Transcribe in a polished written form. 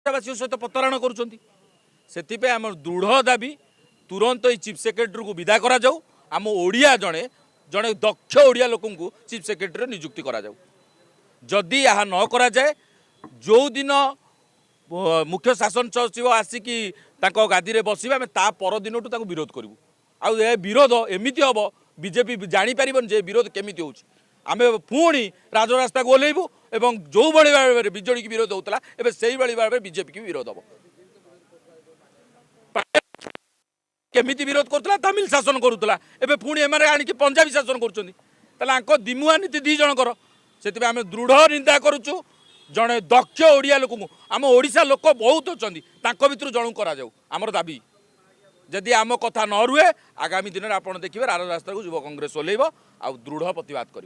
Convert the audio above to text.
ओडावासी सहित प्रतारण करुँच आम दृढ़ दाबी तुरंत ही चीफ सेक्रेटरी को विदा करा जाऊ आम ओडिया जड़े जड़े दक्ष ओडिया लोक चीफ सेक्रेटरी नियुक्ति करा जाऊ जदि यह न करा जाए जो दिन मुख्य शासन सचिव आसिकी गादी में बसवे आम ता पर दिन विरोध करूँ आउ विरोध एमती हम बीजेपी जापर जे विरोध केमी होमें पुणी राजरास्ता को ओह्लैबू एवं जो भाव में विजेडी की विरोध होता है से भाव में बीजेपी की विरोध हम केमिति विरोध करुला तमिल शासन करुला एबे पुणी एम आणिक पंजाबी शासन कर दिमुआ नीति दी जनकर से आम दृढ़ निंदा करुचु जड़े दक्ष ओडिया लोक आम ओडिशा लोक बहुत अच्छा भर जन कर दाबी जदि आम कथा न रुहे आगामी दिन में आप देखिए राजरास्ता को युव कांग्रेस ओह्लैब आ दृढ़ प्रतिवाद कर।